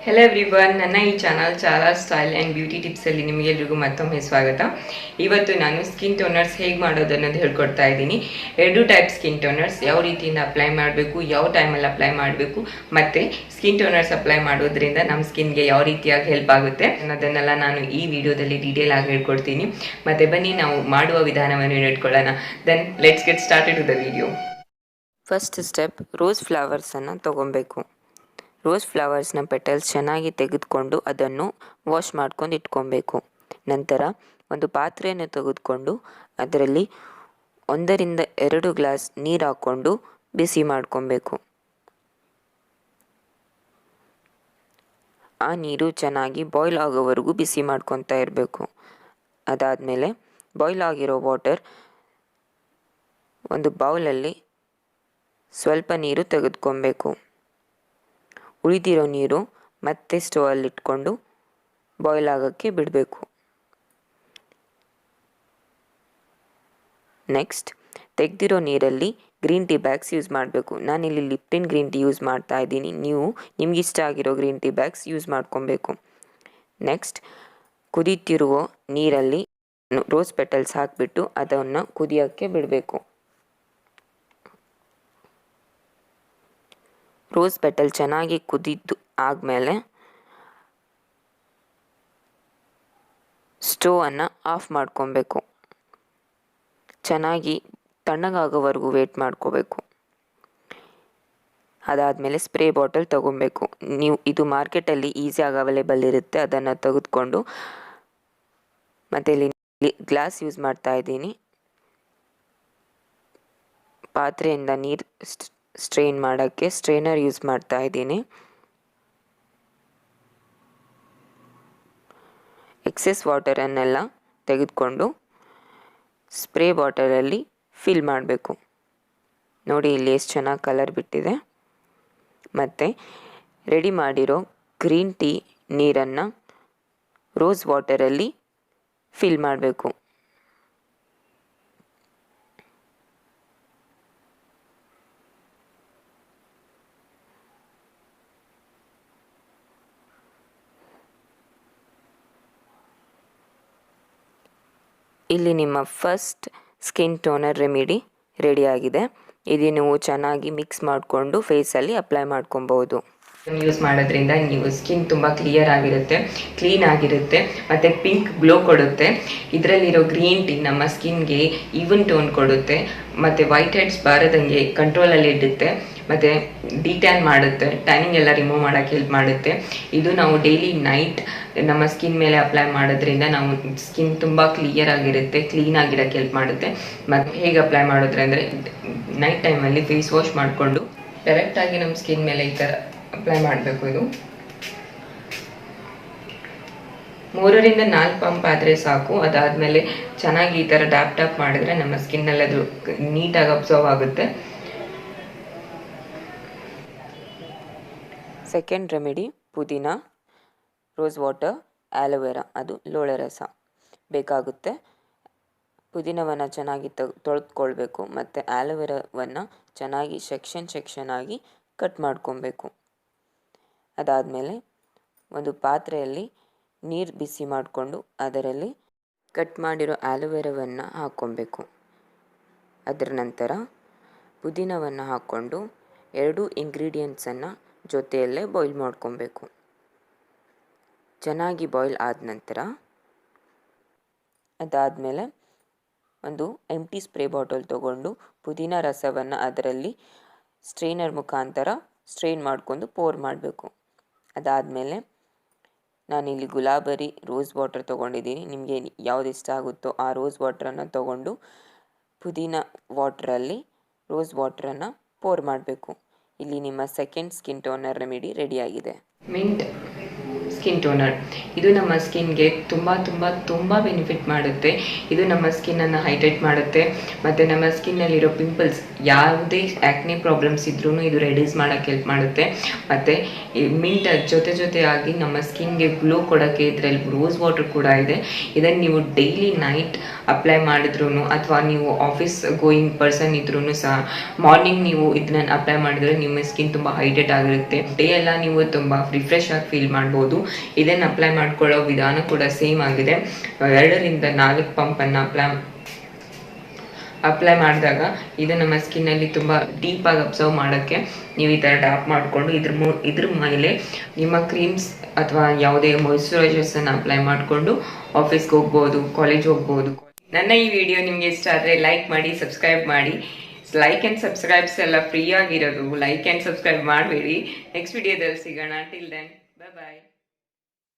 Hello everyone, ನನ್ನ ಈ channel ಚಾರಾ style and beauty ಟಿಪ್ಸಲ್ಲಿ ನಿಮಗೆಲ್ರಿಗೂ ಮತ್ತೊಮ್ಮೆ ಸ್ವಾಗತ. ಇವತ್ತು ನಾನು ಸ್ಕಿನ್ ಟೋನರ್ಸ್ ಹೇಗೆ ಮಾಡೋದು ಅನ್ನೋದು ಹೇಳ್ಕೊಡ್ತಾ ಇದ್ದೀನಿ. 2 ಟೈಪ್ ಸ್ಕಿನ್ ಟೋನರ್ಸ್, ಯಾವ ರೀತಿಯಿಂದ ಅಪ್ಲೈ ಮಾಡಬೇಕು, ಯಾವ ಟೈಮಲ್ಲಿ ಅಪ್ಲೈ ಮಾಡಬೇಕು, ಮತ್ತು ಸ್ಕಿನ್ ಟೋನರ್ಸ್ ಅಪ್ಲೈ ಮಾಡೋದ್ರಿಂದ ನಮ್ಮ ಸ್ಕಿನ್ಗೆ ಯಾವ ರೀತಿಯಾಗಿ ಹೆಲ್ಪ್ ಆಗುತ್ತೆ ಅನ್ನೋದನ್ನೆಲ್ಲ ನಾನು ಈ ವಿಡಿಯೋದಲ್ಲಿ ಡೀಟೇಲ್ ಆಗಿ ಹೇಳ್ಕೊಡ್ತೀನಿ. ಮತ್ತು ಬನ್ನಿ ನಾವು ಮಾಡುವ ವಿಧಾನವನ್ನು ಇಟ್ಕೊಳ್ಳೋಣ. Then let's get started with the video. First step, rose ಫ್ಲವರ್ಸನ್ನು ತೊಗೊಬೇಕು. ರೋಸ್ ಫ್ಲವರ್ಸ್ನ ಪೆಟಲ್ಸ್ ಚೆನ್ನಾಗಿ ತೆಗೆದುಕೊಂಡು ಅದನ್ನು ವಾಶ್ ಮಾಡ್ಕೊಂಡು ಇಟ್ಕೊಬೇಕು. ನಂತರ ಒಂದು ಪಾತ್ರೆಯನ್ನು ತೆಗೆದುಕೊಂಡು ಅದರಲ್ಲಿ 1ರಿಂದ 2 ಗ್ಲಾಸ್ ನೀರು ಹಾಕ್ಕೊಂಡು ಬಿಸಿ ಮಾಡ್ಕೊಬೇಕು. ಆ ನೀರು ಚೆನ್ನಾಗಿ ಬಾಯ್ಲ್ ಆಗೋವರೆಗೂ ಬಿಸಿ ಮಾಡ್ಕೊತಾ ಇರಬೇಕು. ಅದಾದಮೇಲೆ ಬಾಯ್ಲ್ ಆಗಿರೋ ವಾಟರ್ ಒಂದು ಬೌಲಲ್ಲಿ ಸ್ವಲ್ಪ ನೀರು ತೆಗೆದುಕೊಬೇಕು. ಉಳಿದಿರೋ ನೀರು ಮತ್ತೆ ಸ್ಟೋವಲ್ಲಿ ಇಟ್ಕೊಂಡು ಬಾಯ್ಲ್ ಆಗೋಕ್ಕೆ ಬಿಡಬೇಕು. ನೆಕ್ಸ್ಟ್, ತೆಗೆದಿರೋ ನೀರಲ್ಲಿ ಗ್ರೀನ್ ಟೀ ಬ್ಯಾಗ್ಸ್ ಯೂಸ್ ಮಾಡಬೇಕು. ನಾನಿಲ್ಲಿ ಲಿಪ್ಟಿನ್ ಗ್ರೀನ್ ಟೀ ಯೂಸ್ ಮಾಡ್ತಾ ಇದ್ದೀನಿ. ನೀವು ನಿಮಗಿಷ್ಟ ಆಗಿರೋ ಗ್ರೀನ್ ಟೀ ಬ್ಯಾಗ್ಸ್ ಯೂಸ್ ಮಾಡ್ಕೊಬೇಕು. ನೆಕ್ಸ್ಟ್, ಕುದೀತಿರುವ ನೀರಲ್ಲಿ ರೋಸ್ ಪೆಟಲ್ಸ್ ಹಾಕಿಬಿಟ್ಟು ಅದನ್ನು ಕುದಿಯೋಕ್ಕೆ ಬಿಡಬೇಕು. ರೋಸ್ ಪೆಟಲ್ ಚೆನ್ನಾಗಿ ಕುದಿದ್ದು ಆದಮೇಲೆ ಸ್ಟೋವನ್ನು ಆಫ್ ಮಾಡ್ಕೊಬೇಕು. ಚೆನ್ನಾಗಿ ತಣ್ಣಗಾಗೋವರೆಗೂ ವೇಟ್ ಮಾಡ್ಕೋಬೇಕು. ಅದಾದಮೇಲೆ ಸ್ಪ್ರೇ ಬಾಟಲ್ ತೊಗೊಬೇಕು. ಇದು ಮಾರ್ಕೆಟಲ್ಲಿ ಈಸಿಯಾಗಿ ಅವೈಲೇಬಲ್ ಇರುತ್ತೆ. ಅದನ್ನು ತೆಗೆದುಕೊಂಡು ಮತ್ತು ಇಲ್ಲಿ ಗ್ಲಾಸ್ ಯೂಸ್ ಮಾಡ್ತಾ ಇದ್ದೀನಿ. ಪಾತ್ರೆಯಿಂದ ನೀರು ಸ್ಟ್ರೈನ್ ಮಾಡೋಕ್ಕೆ ಸ್ಟ್ರೈನರ್ ಯೂಸ್ ಮಾಡ್ತಾ ಇದ್ದೀನಿ. ಎಕ್ಸೆಸ್ ವಾಟರನ್ನೆಲ್ಲ ತೆಗೆದುಕೊಂಡು ಸ್ಪ್ರೇ ಬಾಟಲಲ್ಲಿ ಫಿಲ್ ಮಾಡಬೇಕು. ನೋಡಿ ಇಲ್ಲಿ ಎಷ್ಟು ಚೆನ್ನಾಗಿ ಕಲರ್ ಬಿಟ್ಟಿದೆ. ಮತ್ತು ರೆಡಿ ಮಾಡಿರೋ ಗ್ರೀನ್ ಟೀ ನೀರನ್ನು ರೋಸ್ ವಾಟರಲ್ಲಿ ಫಿಲ್ ಮಾಡಬೇಕು. ಇಲ್ಲಿ ನಿಮ್ಮ ಫಸ್ಟ್ ಸ್ಕಿನ್ ಟೋನರ್ ರೆಮಿಡಿ ರೆಡಿಯಾಗಿದೆ. ಇದು ನೀವು ಚೆನ್ನಾಗಿ ಮಿಕ್ಸ್ ಮಾಡಿಕೊಂಡು ಫೇಸಲ್ಲಿ ಅಪ್ಲೈ ಮಾಡ್ಕೊಬೋದು. ಯೂಸ್ ಮಾಡೋದ್ರಿಂದ ನೀವು ಸ್ಕಿನ್ ತುಂಬ ಕ್ಲಿಯರ್ ಆಗಿರುತ್ತೆ, ಕ್ಲೀನ್ ಆಗಿರುತ್ತೆ ಮತ್ತು ಪಿಂಕ್ ಗ್ಲೋ ಕೊಡುತ್ತೆ. ಇದರಲ್ಲಿರೋ ಗ್ರೀನ್ ಟೀ ನಮ್ಮ ಸ್ಕಿನ್ಗೆ ಈವನ್ ಟೋನ್ ಕೊಡುತ್ತೆ ಮತ್ತು ವೈಟ್ ಹೆಡ್ಸ್ ಬಾರದಂಗೆ ಕಂಟ್ರೋಲಲ್ಲಿ ಇಡುತ್ತೆ ಮತ್ತು ಡಿಟ್ಯಾನ್ ಮಾಡುತ್ತೆ, ಟ್ಯಾನಿಂಗ್ ಎಲ್ಲ ರಿಮೂವ್ ಮಾಡೋಕ್ಕೆ ಹೆಲ್ಪ್ ಮಾಡುತ್ತೆ. ಇದು ನಾವು ಡೈಲಿ ನೈಟ್ ನಮ್ಮ ಸ್ಕಿನ್ ಮೇಲೆ ಅಪ್ಲೈ ಮಾಡೋದ್ರಿಂದ ನಾವು ಸ್ಕಿನ್ ತುಂಬ ಕ್ಲಿಯರ್ ಆಗಿರುತ್ತೆ, ಕ್ಲೀನ್ ಆಗಿರೋಕ್ಕೆ ಹೆಲ್ಪ್ ಮಾಡುತ್ತೆ. ಮತ್ತು ಹೇಗೆ ಅಪ್ಲೈ ಮಾಡಿದ್ರೆ ಅಂದರೆ ನೈಟ್ ಟೈಮಲ್ಲಿ ಫೇಸ್ ವಾಶ್ ಮಾಡಿಕೊಂಡು ಡೈರೆಕ್ಟಾಗಿ ನಮ್ಮ ಸ್ಕಿನ್ ಮೇಲೆ ಈ ಥರ ಅಪ್ಲೈ ಮಾಡಬೇಕು. ಇದು 3ರಿಂದ 4 ಪಂಪ್ ಆದರೆ ಸಾಕು. ಅದಾದಮೇಲೆ ಚೆನ್ನಾಗಿ ಈ ಥರ ಟ್ಯಾಪ್ ಮಾಡಿದ್ರೆ ನಮ್ಮ ಸ್ಕಿನ್ನಲ್ಲಿ ಅದು ನೀಟಾಗಿ ಅಬ್ಸರ್ವ್ ಆಗುತ್ತೆ. ಸೆಕೆಂಡ್ ರೆಮಿಡಿ, ಪುದೀನ, ರೋಸ್ ವಾಟರ್, ಆಲೋವೆರಾ, ಅದು ಲೋಳೆ ರಸ ಬೇಕಾಗುತ್ತೆ. ಪುದೀನವನ್ನು ಚೆನ್ನಾಗಿ ತೊಳೆದುಕೊಳ್ಬೇಕು ಮತ್ತು ಆಲೋವೆರಾವನ್ನು ಚೆನ್ನಾಗಿ ಸೆಕ್ಷನ್ ಆಗಿ ಕಟ್ ಮಾಡ್ಕೊಬೇಕು. ಅದಾದಮೇಲೆ ಒಂದು ಪಾತ್ರೆಯಲ್ಲಿ ನೀರು ಬಿಸಿ ಮಾಡಿಕೊಂಡು ಅದರಲ್ಲಿ ಕಟ್ ಮಾಡಿರೋ ಆಲೋವೆರಾವನ್ನು ಹಾಕ್ಕೊಬೇಕು. ಅದರ ನಂತರ ಪುದೀನವನ್ನು ಹಾಕ್ಕೊಂಡು 2 ಇಂಗ್ರೀಡಿಯೆಂಟ್ಸನ್ನು ಜೊತೆಯಲ್ಲೇ ಬಾಯ್ಲ್ ಮಾಡ್ಕೊಬೇಕು. ಚೆನ್ನಾಗಿ ಬಾಯ್ಲ್ ಆದ ನಂತರ ಅದಾದಮೇಲೆ ಒಂದು ಎಂಟಿ ಸ್ಪ್ರೇ ಬಾಟಲ್ ತೊಗೊಂಡು ಪುದೀನ ರಸವನ್ನು ಅದರಲ್ಲಿ ಸ್ಟ್ರೈನರ್ ಮುಖಾಂತರ ಸ್ಟ್ರೈನ್ ಮಾಡ್ಕೊಂಡು ಪೋರ್ ಮಾಡಬೇಕು. ಅದಾದಮೇಲೆ ನಾನಿಲ್ಲಿ ಗುಲಾಬರಿ ರೋಸ್ ವಾಟರ್ ತೊಗೊಂಡಿದ್ದೀನಿ. ನಿಮಗೆ ಯಾವುದು ಇಷ್ಟ ಆಗುತ್ತೋ ಆ ರೋಸ್ ವಾಟ್ರನ್ನು ತೊಗೊಂಡು ಪುದೀನ ವಾಟ್ರಲ್ಲಿ ರೋಸ್ ವಾಟ್ರನ್ನು ಪೋರ್ ಮಾಡಬೇಕು. ಇಲ್ಲಿ ನಿಮ್ಮ ಸೆಕೆಂಡ್ ಸ್ಕಿನ್ ಟೋನರ್ ರೆಮಿಡಿ ರೆಡಿಯಾಗಿದೆ. Mint skin toner. ಇದು ನಮ್ಮ ಸ್ಕಿನ್ಗೆ ತುಂಬ ಬೆನಿಫಿಟ್ ಮಾಡುತ್ತೆ. ಇದು ನಮ್ಮ ಸ್ಕಿನ್ನನ್ನು ಹೈಡ್ರೇಟ್ ಮಾಡುತ್ತೆ ಮತ್ತು ನಮ್ಮ ಸ್ಕಿನ್ನಲ್ಲಿರೋ ಪಿಂಪಲ್ಸ್ ಯಾವುದೇ ಆ್ಯಕ್ನೆ ಪ್ರಾಬ್ಲಮ್ಸ್ ಇದ್ರೂ ಇದು ರೆಡ್ಯೂಸ್ ಮಾಡೋಕ್ಕೆ ಹೆಲ್ಪ್ ಮಾಡುತ್ತೆ. ಮತ್ತು ಮಿಂಟ್ ಜೊತೆಯಾಗಿ ನಮ್ಮ ಸ್ಕಿನ್ಗೆ ಗ್ಲೋ ಕೊಡೋಕ್ಕೆ ಇದರಲ್ಲಿ ರೋಸ್ ವಾಟರ್ ಕೂಡ ಇದೆ. ಇದನ್ನು ನೀವು ಡೈಲಿ ನೈಟ್ ಅಪ್ಲೈ ಮಾಡಿದ್ರೂ ಅಥವಾ ನೀವು ಆಫೀಸ್ ಗೋಯಿಂಗ್ ಪರ್ಸನ್ ಇದ್ರೂ ಸಹ ಮಾರ್ನಿಂಗ್ ನೀವು ಇದನ್ನ ಅಪ್ಲೈ ಮಾಡಿದ್ರೆ ನಿಮ್ಮ ಸ್ಕಿನ್ ತುಂಬ ಹೈಡ್ರೇಟ್ ಆಗಿರುತ್ತೆ. ಡೇ ಎಲ್ಲ ನೀವು ತುಂಬ ರಿಫ್ರೆಶ್ ಆಗಿ ಫೀಲ್ ಮಾಡ್ಬೋದು. ಇದನ್ನು ಅಪ್ಲೈ ಮಾಡ್ಕೊಳ್ಳೋ ವಿಧಾನ ಕೂಡ ಸೇಮ್ ಆಗಿದೆ. 2 ರಿಂದ 4 ಪಂಪನ್ನು ಅಪ್ಲೈ ಮಾಡಿದಾಗ ಇದು ನಮ್ಮ ಸ್ಕಿನ್ನಲ್ಲಿ ತುಂಬ ಡೀಪಾಗಿ ಅಬ್ಸರ್ವ್ ಮಾಡೋಕ್ಕೆ ನೀವು ಈ ಥರ ಡ್ಯಾಪ್ ಮಾಡಿಕೊಂಡು ಇದ್ರ ಮೇಲೆ ನಿಮ್ಮ ಕ್ರೀಮ್ಸ್ ಅಥವಾ ಯಾವುದೇ ಮಾಯಿಶ್ಚರೈಸರ್ಸನ್ನು ಅಪ್ಲೈ ಮಾಡಿಕೊಂಡು ಆಫೀಸ್ಗೆ ಹೋಗ್ಬೋದು, ಕಾಲೇಜ್ ಹೋಗ್ಬೋದು. ನನ್ನ ಈ ವಿಡಿಯೋ ನಿಮಗೆ ಇಷ್ಟ ಆದರೆ ಲೈಕ್ ಮಾಡಿ, ಸಬ್ಸ್ಕ್ರೈಬ್ ಮಾಡಿ. ಲೈಕ್ ಆ್ಯಂಡ್ ಸಬ್ಸ್ಕ್ರೈಬ್ಸ್ ಎಲ್ಲ ಫ್ರೀ ಆಗಿರೋದು. ಲೈಕ್ ಆ್ಯಂಡ್ ಸಬ್ಸ್ಕ್ರೈಬ್ ಮಾಡಬೇಡಿ. ನೆಕ್ಸ್ಟ್ ವಿಡಿಯೋದಲ್ಲಿ ಸಿಗೋಣ. ಟಿಲ್ ದೆನ್, ಬಾಯ್.